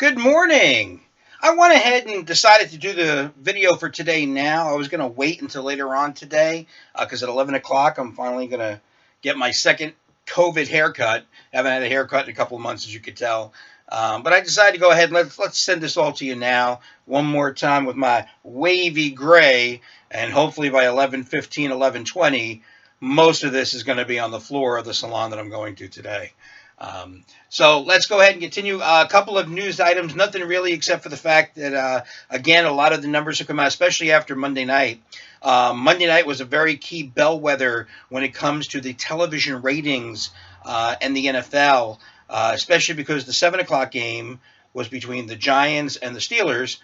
Good morning. I went ahead and decided to do the video for today now. I was going to wait until later on today because at 11 o'clock I'm finally going to get my second COVID haircut. I haven't had a haircut in a couple of months, as you could tell. But I decided to go ahead and let's send this all to you now one more time with my wavy gray. And hopefully by 11:15, 11:20, most of this is going to be on the floor of the salon that I'm going to today. So let's go ahead and continue. A couple of news items, nothing really except for the fact that, again, a lot of the numbers have come out, especially after Monday night. Monday night was a very key bellwether when it comes to the television ratings and the NFL, especially because the 7 o'clock game was between the Giants and the Steelers,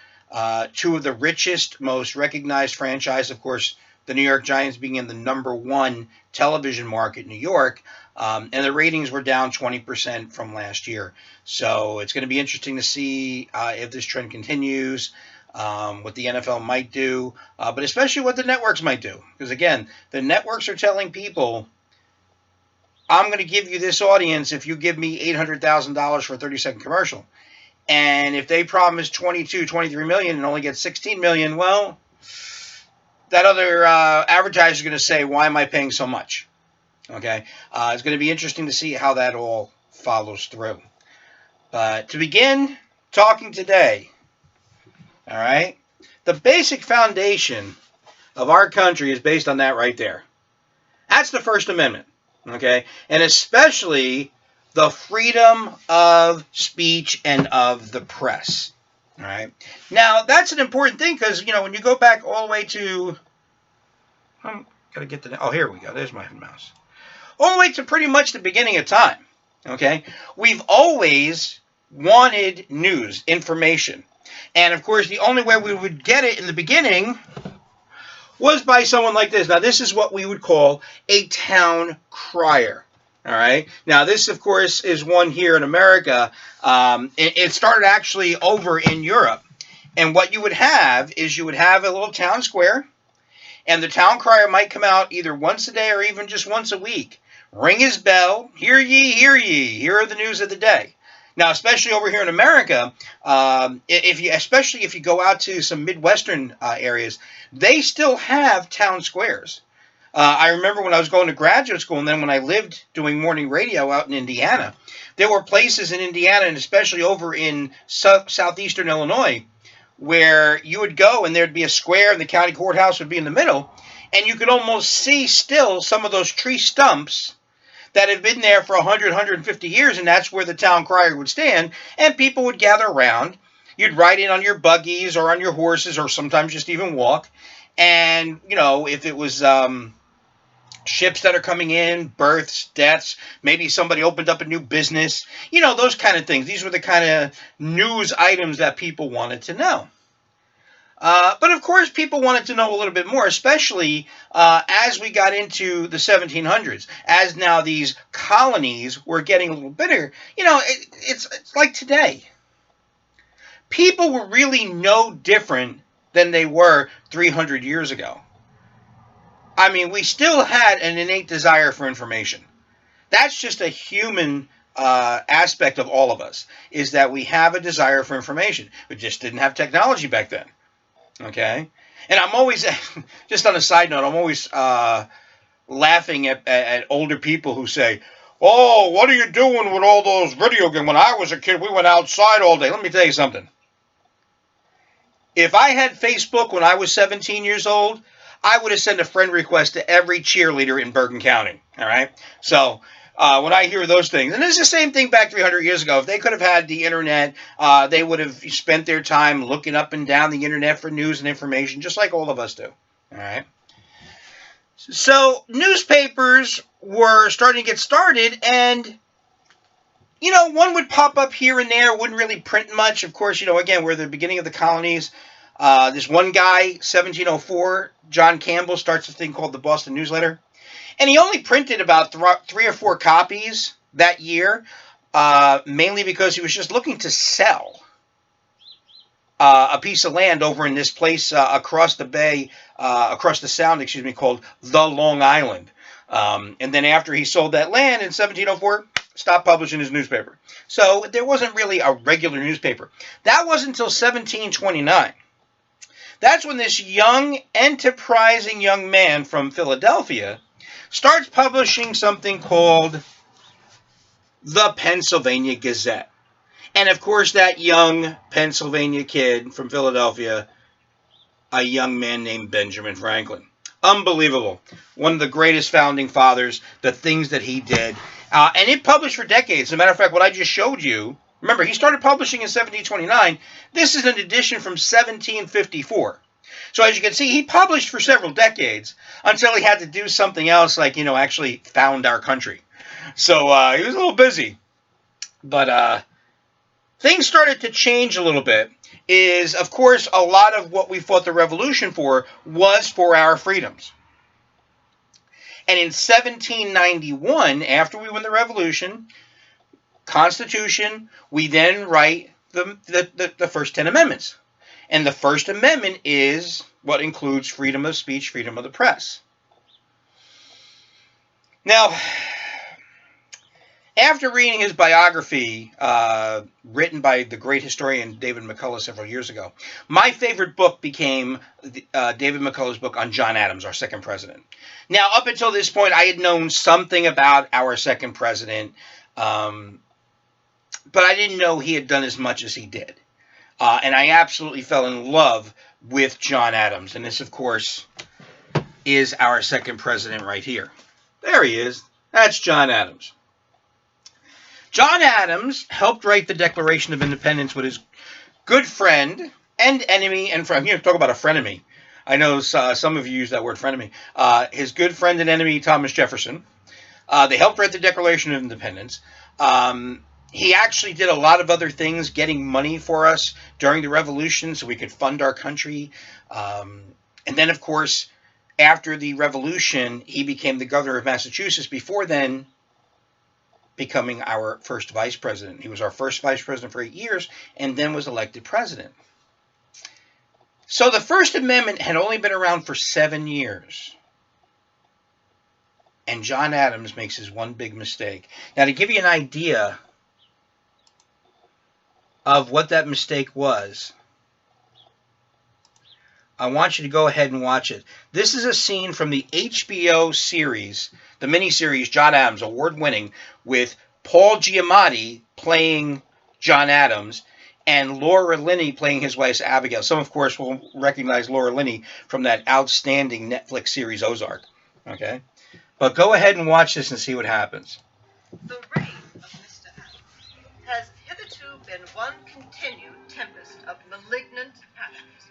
two of the richest, most recognized franchise, of course, the New York Giants being in the #1 television market in New York. And the ratings were down 20% from last year. So it's going to be interesting to see if this trend continues, what the NFL might do, but especially what the networks might do. Because, again, the networks are telling people, I'm going to give you this audience if you give me $800,000 for a 30-second commercial. And if they promise 22, 23 million and only get 16 million, well, that other advertiser is going to say, why am I paying so much? Okay, it's going to be interesting to see how that all follows through. But to begin talking today, all right, the basic foundation of our country is based on that right there. That's the First Amendment, okay, and especially the freedom of speech and of the press. All right, now that's an important thing because when you go back all the way to, gotta get the. Oh, here we go. There's my mouse. All the way to pretty much the beginning of time, okay? We've always wanted news, information. And, of course, the only way we would get it in the beginning was by someone like this. Now, this is what we would call a town crier, all right? Now, this, of course, is one here in America. It started actually over in Europe. And what you would have is you would have a little town square, and the town crier might come out either once a day or even just once a week. Ring his bell, hear ye, here are the news of the day. Now, especially over here in America, especially if you go out to some Midwestern areas, they still have town squares. I remember when I was going to graduate school, and then when I lived doing morning radio out in Indiana, there were places in Indiana, and especially over in southeastern Illinois, where you would go and there'd be a square and the county courthouse would be in the middle, and you could almost see still some of those tree stumps that had been there for 100, 150 years, and that's where the town crier would stand, and people would gather around. You'd ride in on your buggies or on your horses or sometimes just even walk, and, if it was ships that are coming in, births, deaths, maybe somebody opened up a new business, those kind of things. These were the kind of news items that people wanted to know. But of course, people wanted to know a little bit more, especially as we got into the 1700s, as now these colonies were getting a little bigger. It's like today. People were really no different than they were 300 years ago. I mean, we still had an innate desire for information. That's just a human aspect of all of us, is that we have a desire for information. We just didn't have technology back then. Okay, and I'm always, just on a side note, I'm always laughing at older people who say, oh, what are you doing with all those video games? When I was a kid, we went outside all day. Let me tell you something. If I had Facebook when I was 17 years old, I would have sent a friend request to every cheerleader in Bergen County, all right? So when I hear those things, and it's the same thing back 300 years ago. If they could have had the internet, they would have spent their time looking up and down the internet for news and information, just like all of us do. All right. So newspapers were starting to get started, and one would pop up here and there. Wouldn't really print much. Of course, again, we're the beginning of the colonies. This one guy, 1704, John Campbell, starts a thing called the Boston Newsletter. And he only printed about 3 or 4 copies that year, mainly because he was just looking to sell a piece of land over in this place across the bay, across the sound, called the Long Island. And then after he sold that land in 1704, stopped publishing his newspaper. So there wasn't really a regular newspaper. That wasn't until 1729. That's when this young, enterprising young man from Philadelphia starts publishing something called the Pennsylvania Gazette. And of course, that young Pennsylvania kid from Philadelphia, a young man named Benjamin Franklin. Unbelievable. One of the greatest founding fathers, the things that he did. And it published for decades. As a matter of fact, what I just showed you, remember, he started publishing in 1729. This is an edition from 1754. So as you can see, he published for several decades until he had to do something else, like, actually found our country. So he was a little busy. But things started to change a little bit. Is, of course, a lot of what we fought the revolution for was for our freedoms. And in 1791, after we won the revolution, Constitution, we then write the first 10 amendments. And the First Amendment is what includes freedom of speech, freedom of the press. Now, after reading his biography, written by the great historian David McCullough several years ago, my favorite book became David McCullough's book on John Adams, our second president. Now, up until this point, I had known something about our second president, but I didn't know he had done as much as he did. And I absolutely fell in love with John Adams. And this, of course, is our second president right here. There he is. That's John Adams. John Adams helped write the Declaration of Independence with his good friend and enemy and friend. Talk about a frenemy. I know some of you use that word frenemy. His good friend and enemy, Thomas Jefferson. They helped write the Declaration of Independence. He actually did a lot of other things, getting money for us during the Revolution so we could fund our country. And then, of course, after the Revolution, he became the governor of Massachusetts. Before then, becoming our first vice president. He was our first vice president for 8 years and then was elected president. So the First Amendment had only been around for 7 years. And John Adams makes his one big mistake. Now, to give you an idea of what that mistake was, I want you to go ahead and watch it. This is a scene from the HBO series, the miniseries John Adams, award-winning, with Paul Giamatti playing John Adams and Laura Linney playing his wife Abigail. Some, of course, will recognize Laura Linney from that outstanding Netflix series Ozark. Okay? But go ahead and watch this and see what happens. The reign of Mr. Adams has hitherto been one continued tempest of malignant passions.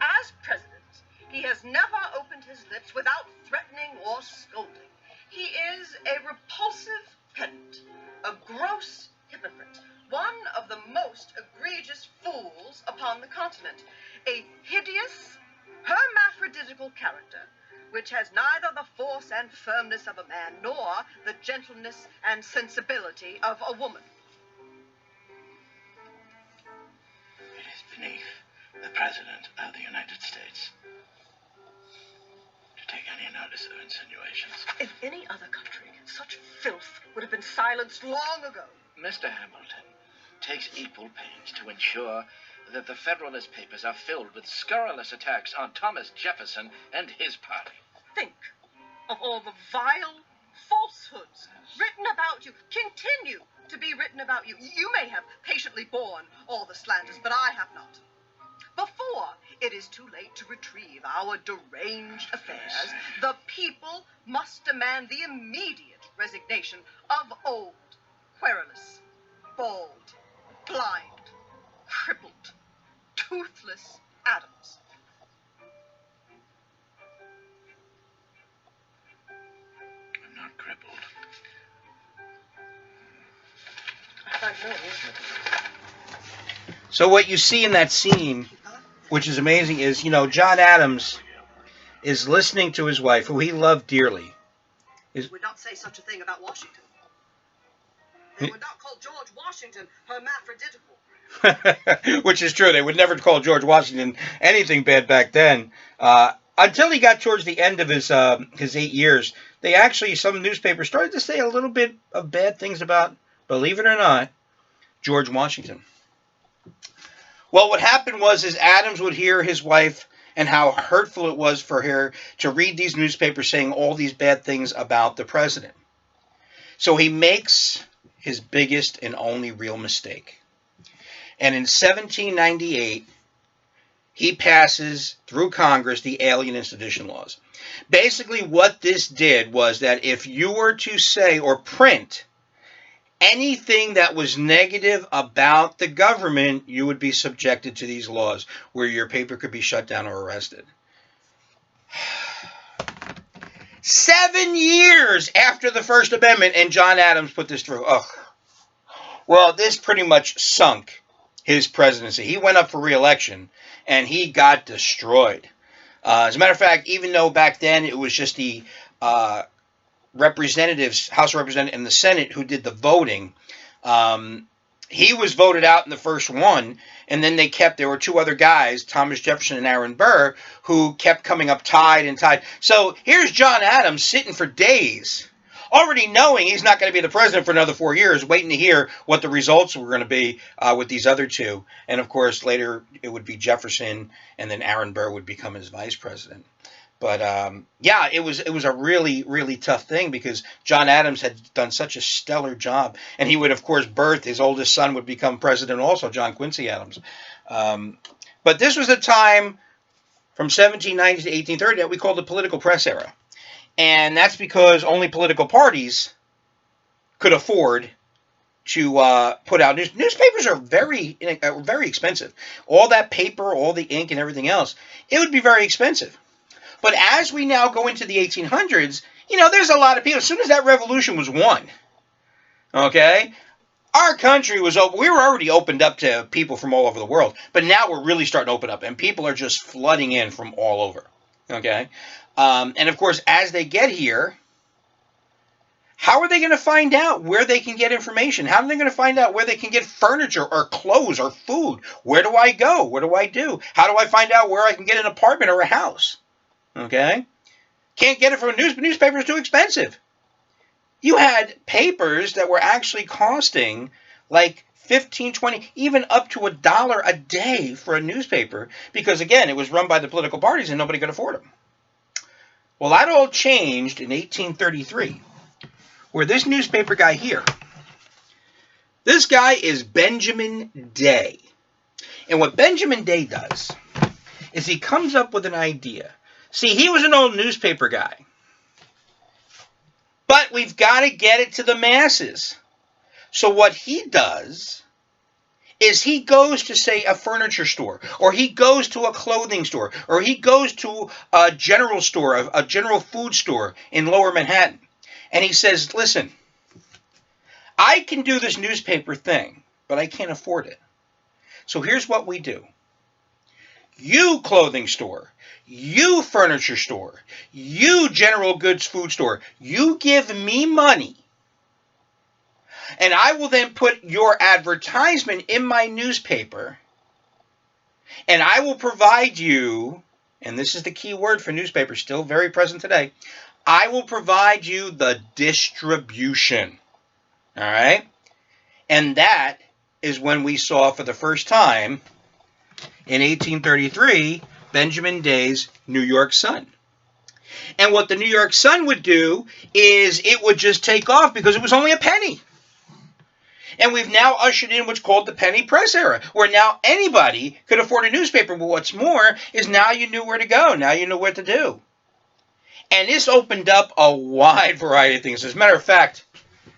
As president, he has never opened his lips without threatening or scolding. He is a repulsive pedant, a gross hypocrite, one of the most egregious fools upon the continent, a hideous, hermaphroditical character, which has neither the force and firmness of a man nor the gentleness and sensibility of a woman. It is beneath the President of the United States to take any notice of insinuations. In any other country, such filth would have been silenced long ago. Mr. Hamilton takes equal pains to ensure that the Federalist Papers are filled with scurrilous attacks on Thomas Jefferson and his party. Think of all the vile falsehoods written about you, continue to be written about you. You may have patiently borne all the slanders, but I have not. Before it is too late to retrieve our deranged affairs, the people must demand the immediate resignation of old, querulous, bald, blind, crippled, toothless Adams. I'm not crippled. I know. So what you see in that scene, which is amazing, is, John Adams is listening to his wife, who he loved dearly. Would not say such a thing about Washington. They would not call George Washington hermaphroditical. Which is true. They would never call George Washington anything bad back then. Until he got towards the end of his 8 years, they actually, some newspapers started to say a little bit of bad things about, believe it or not, George Washington. Well, what happened was is Adams would hear his wife and how hurtful it was for her to read these newspapers saying all these bad things about the president. So he makes his biggest and only real mistake. And in 1798, he passes through Congress the Alien and Sedition laws. Basically, what this did was that if you were to say or print anything that was negative about the government, you would be subjected to these laws where your paper could be shut down or arrested. 7 years after the First Amendment, and John Adams put this through. Ugh. Well, this pretty much sunk his presidency. He went up for re-election, and he got destroyed. As a matter of fact, even though back then it was just the representatives, House of Representatives, and the Senate who did the voting, he was voted out in the first one, and then there were two other guys, Thomas Jefferson and Aaron Burr, who kept coming up tied and tied. So here's John Adams sitting for days, already knowing he's not going to be the president for another 4 years, waiting to hear what the results were going to be with these other two. And of course, later it would be Jefferson, and then Aaron Burr would become his vice president. But yeah, it was a really, really tough thing because John Adams had done such a stellar job. And he would, of course, birth his oldest son would become president also, John Quincy Adams. But this was a time from 1790 to 1830 that we call the political press era. And that's because only political parties could afford to put out newspapers are very expensive. All that paper, all the ink and everything else, it would be very expensive. But as we now go into the 1800s, there's a lot of people. As soon as that revolution was won, okay, our country was open. We were already opened up to people from all over the world. But now we're really starting to open up, and people are just flooding in from all over, okay? And, of course, as they get here, how are they going to find out where they can get information? How are they going to find out where they can get furniture or clothes or food? Where do I go? What do I do? How do I find out where I can get an apartment or a house? Okay? Can't get it from a newspaper is too expensive. You had papers that were actually costing like 15, 20, even up to $1 a day for a newspaper because, again, it was run by the political parties and nobody could afford them. Well, that all changed in 1833, where this newspaper guy here, this guy is Benjamin Day. And what Benjamin Day does is he comes up with an idea. See, he was an old newspaper guy. But we've got to get it to the masses. So what he does is he goes to, say, a furniture store, or he goes to a clothing store, or he goes to a general store, a general food store in Lower Manhattan. And he says, listen, I can do this newspaper thing, but I can't afford it. So here's what we do. You clothing store, you furniture store, you general goods food store, you give me money, and I will then put your advertisement in my newspaper, and I will provide you, and this is the key word for newspapers, still very present today, I will provide you the distribution. All right? And that is when we saw for the first time in 1833, Benjamin Day's New York Sun. And what the New York Sun would do is it would just take off because it was only a penny. And we've now ushered in what's called the penny press era, where now anybody could afford a newspaper. But what's more is now you knew where to go. Now you know what to do. And this opened up a wide variety of things. As a matter of fact,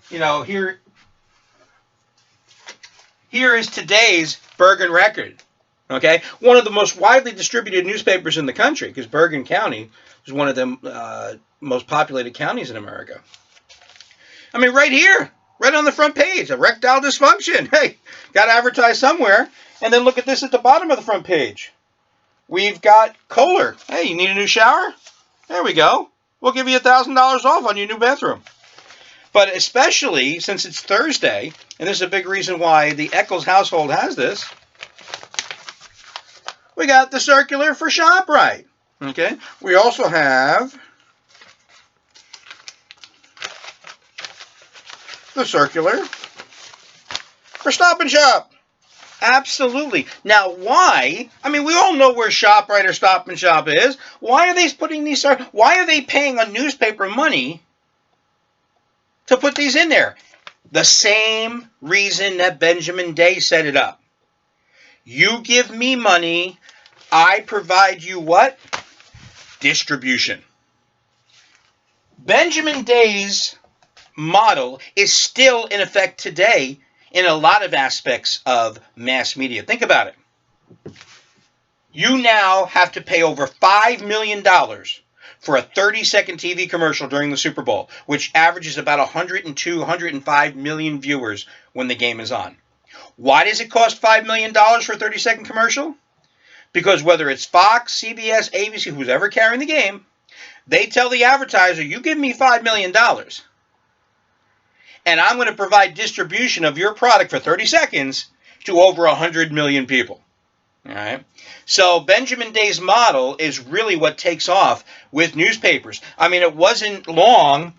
here is today's Bergen Record. Okay, one of the most widely distributed newspapers in the country, because Bergen County is one of the most populated counties in America. I mean, right here, right on the front page, erectile dysfunction. Hey, got to advertise somewhere. And then look at this at the bottom of the front page. We've got Kohler. Hey, you need a new shower? There we go. We'll give you $1,000 off on your new bathroom. But especially since it's Thursday, and this is a big reason why the Eccles household has this, we got the circular for ShopRite. Okay. We also have the circular for Stop and Shop. Absolutely. Now, why? I mean, we all know where ShopRite or Stop and Shop is. Why are they putting these? Why are they paying a newspaper money to put these in there? The same reason that Benjamin Day set it up. You give me money, I provide you what? Distribution. Benjamin Day's model is still in effect today in a lot of aspects of mass media. Think about it. You now have to pay over $5 million for a 30-second TV commercial during the Super Bowl, which averages about 102, 105 million viewers when the game is on. Why does it cost $5 million for a 30-second commercial? Because whether it's Fox, CBS, ABC, who's ever carrying the game, they tell the advertiser, you give me $5 million, and I'm going to provide distribution of your product for 30 seconds to over 100 million people. All right. So Benjamin Day's model is really what takes off with newspapers. I mean, it wasn't long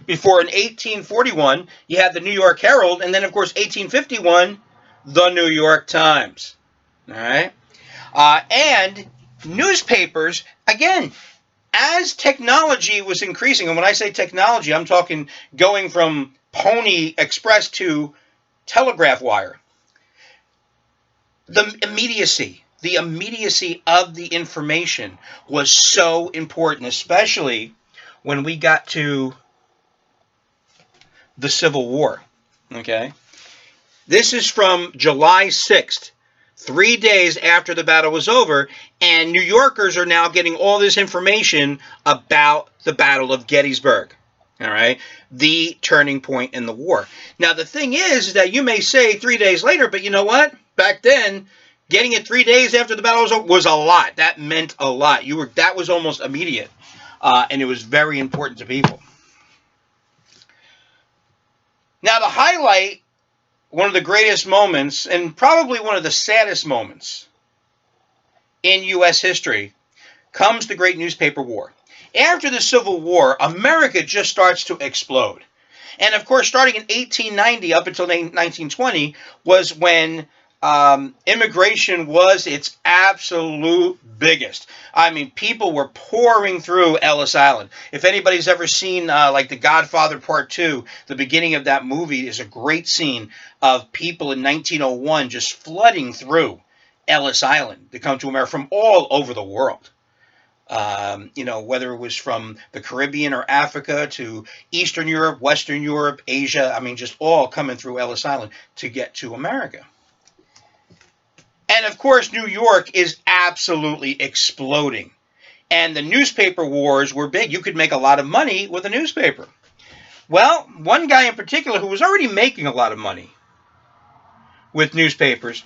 before in 1841 you had the New York Herald, and then of course 1851 the New York Times. All right. And newspapers, again, as technology was increasing, and when I say technology, I'm talking going from Pony Express to telegraph wire. The immediacy of the information was so important, especially when we got to the Civil War. Okay? This is from July 6th, 3 days after the battle was over, and New Yorkers are now getting all this information about the Battle of Gettysburg. All right, the turning point in the war. Now, the thing is that you may say 3 days later, but you know what? Back then, getting it 3 days after the battle was over was a lot. That meant a lot. That was almost immediate, and it was very important to people. Now, to highlight one of the greatest moments, and probably one of the saddest moments in U.S. history, comes the Great Newspaper War. After the Civil War, America just starts to explode. And of course, starting in 1890 up until 1920 was when immigration was its absolute biggest. I mean, people were pouring through Ellis Island. If anybody's ever seen like The Godfather Part 2, the beginning of that movie is a great scene of people in 1901 just flooding through Ellis Island to come to America from all over the world. Whether it was from the Caribbean or Africa to Eastern Europe, Western Europe, Asia, I mean, just all coming through Ellis Island to get to America. And of course, New York is absolutely exploding. And the newspaper wars were big. You could make a lot of money with a newspaper. Well, one guy in particular who was already making a lot of money with newspapers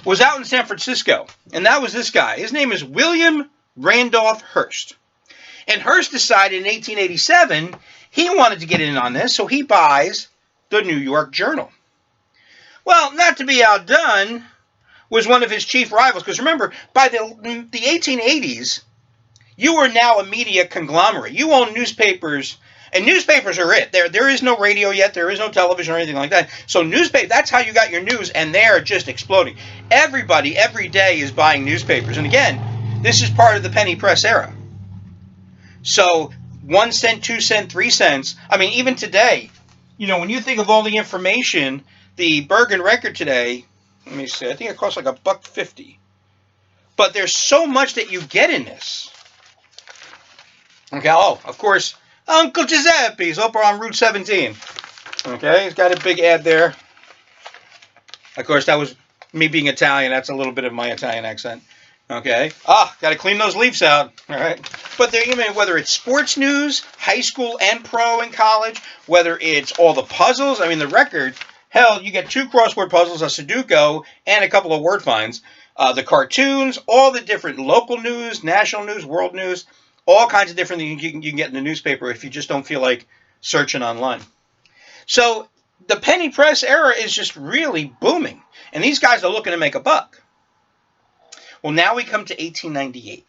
was out in San Francisco. And that was this guy. His name is William Randolph Hearst. And Hearst decided in 1887 he wanted to get in on this, so he buys the New York Journal. Well, not to be outdone was one of his chief rivals, because remember, by the 1880s, you are now a media conglomerate. You own newspapers, and newspapers are it. There is no radio yet. There is no television or anything like that. So that's how you got your news, and they're just exploding. Everybody, every day, is buying newspapers. And again, this is part of the penny press era. So 1 cent, 2 cents, 3 cents. I mean, even today, when you think of all the information, the Bergen Record today, let me see, I think it costs like $1.50. But there's so much that you get in this. Okay, of course, Uncle Giuseppe's over on Route 17. Okay, he's got a big ad there. Of course, that was me being Italian. That's a little bit of my Italian accent. Okay. Got to clean those leaves out. All right. But there, whether it's sports news, high school and pro and college, whether it's all the puzzles. I mean, the Record, hell, you get 2 crossword puzzles, a Sudoku, and a couple of word finds. The cartoons, all the different local news, national news, world news, all kinds of different things you can get in the newspaper if you just don't feel like searching online. So the penny press era is just really booming. And these guys are looking to make a buck. Well, now we come to 1898.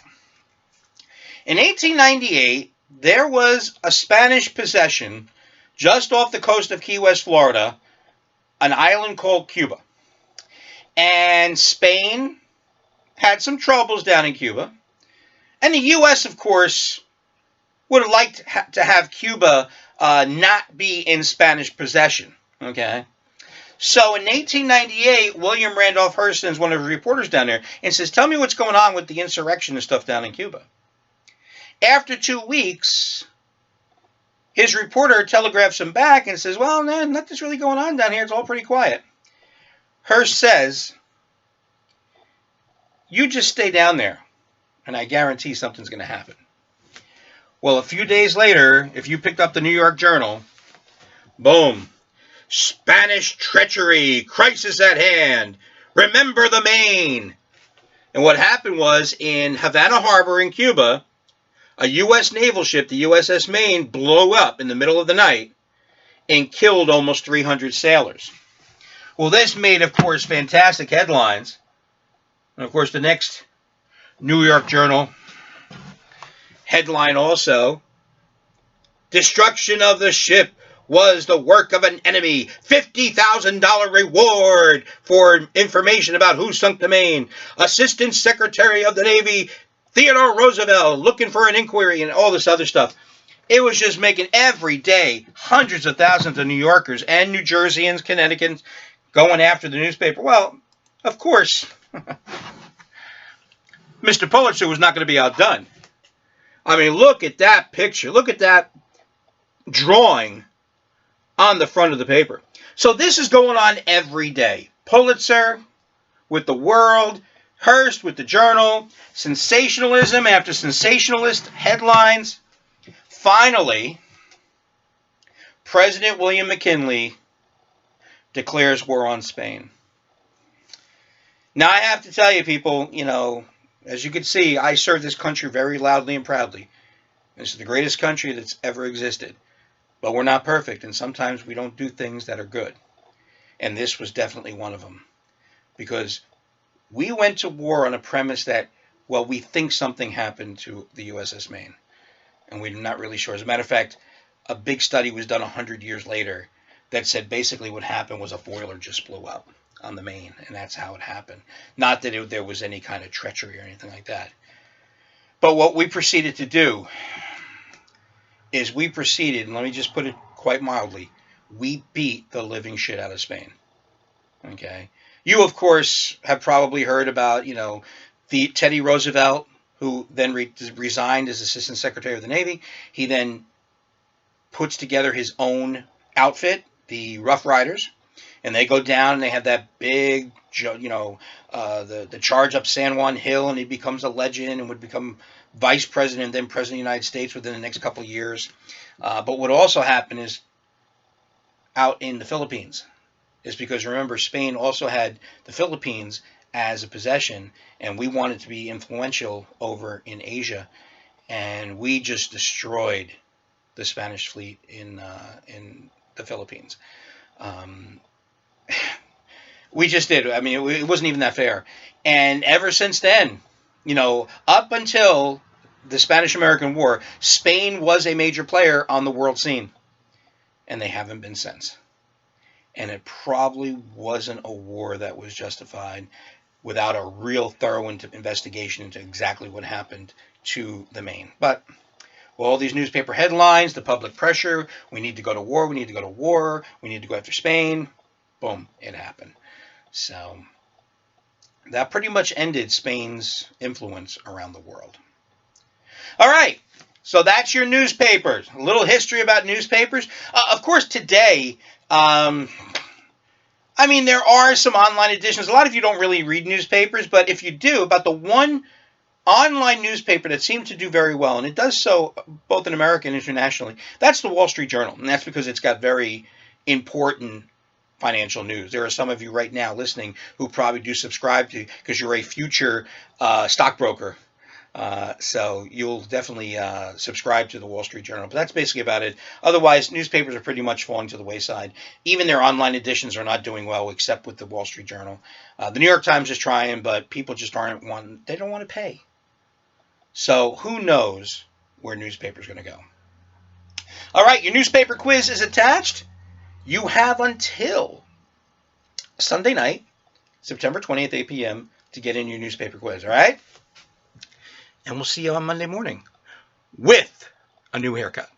In 1898, there was a Spanish possession just off the coast of Key West, Florida, an island called Cuba. And Spain had some troubles down in Cuba. And the U.S., of course, would have liked to have Cuba not be in Spanish possession. Okay? So in 1898, William Randolph Hearst is one of the reporters down there and says, tell me what's going on with the insurrection and stuff down in Cuba. After 2 weeks, his reporter telegraphs him back and says, well, no, nothing's really going on down here. It's all pretty quiet. Hearst says, you just stay down there, and I guarantee something's going to happen. Well, a few days later, if you picked up the New York Journal, boom, Spanish treachery, crisis at hand, remember the Maine. And what happened was, in Havana Harbor in Cuba, a U.S. naval ship, the USS Maine, blew up in the middle of the night and killed almost 300 sailors. Well, this made, of course, fantastic headlines. And, of course, the next New York Journal headline also, destruction of the ship was the work of an enemy. $50,000 reward for information about who sunk the Maine. Assistant Secretary of the Navy Theodore Roosevelt looking for an inquiry and all this other stuff. It was just making every day hundreds of thousands of New Yorkers and New Jerseyans, Connecticutans going after the newspaper. Well, of course, Mr. Pulitzer was not going to be outdone. I mean, look at that picture. Look at that drawing on the front of the paper. So this is going on every day. Pulitzer with the World, Hearst with the Journal, sensationalism after sensationalist headlines. Finally, President William McKinley declares war on Spain. Now, I have to tell you, people, you know, as you can see, I serve this country very loudly and proudly. This is the greatest country that's ever existed. But we're not perfect, and sometimes we don't do things that are good. And this was definitely one of them. Because we went to war on a premise that, well, we think something happened to the USS Maine. And we're not really sure. As a matter of fact, a big study was done 100 years later that said basically what happened was a boiler just blew up on the Maine, and that's how it happened. Not that there was any kind of treachery or anything like that. But what we proceeded to do is we proceeded, and let me just put it quite mildly, we beat the living shit out of Spain. Okay? You, of course, have probably heard about, you know, the Teddy Roosevelt, who then resigned as Assistant Secretary of the Navy. He then puts together his own outfit, the Rough Riders, and they go down and they have that big, you know, the charge up San Juan Hill, and he becomes a legend and would become vice president and then president of the United States within the next couple of years. But what also happened is out in the Philippines is because, remember, Spain also had the Philippines as a possession, and we wanted to be influential over in Asia, and we just destroyed the Spanish fleet in the Philippines. We just did. I mean, it wasn't even that fair. And ever since then, you know, up until the Spanish-American War, Spain was a major player on the world scene, and they haven't been since. And it probably wasn't a war that was justified without a real thorough investigation into exactly what happened to the Maine. But with all these newspaper headlines, the public pressure, we need to go to war, we need to go to war, we need to go after Spain, boom, it happened. So that pretty much ended Spain's influence around the world. All right, so that's your newspapers. A little history about newspapers. Of course, today, I mean, there are some online editions. A lot of you don't really read newspapers, but if you do, about the one online newspaper that seems to do very well, and it does so both in America and internationally, that's the Wall Street Journal, and that's because it's got very important financial news. There are some of you right now listening who probably do subscribe to because you're a future stockbroker. So you'll definitely subscribe to the Wall Street Journal. But that's basically about it. Otherwise, newspapers are pretty much falling to the wayside. Even their online editions are not doing well, except with the Wall Street Journal. The New York Times is trying, but people just they don't want to pay. So who knows where newspaper's going to go. All right, your newspaper quiz is attached. You have until Sunday night, September 20th, 8 p.m. to get in your newspaper quiz, all right? And we'll see you on Monday morning with a new haircut.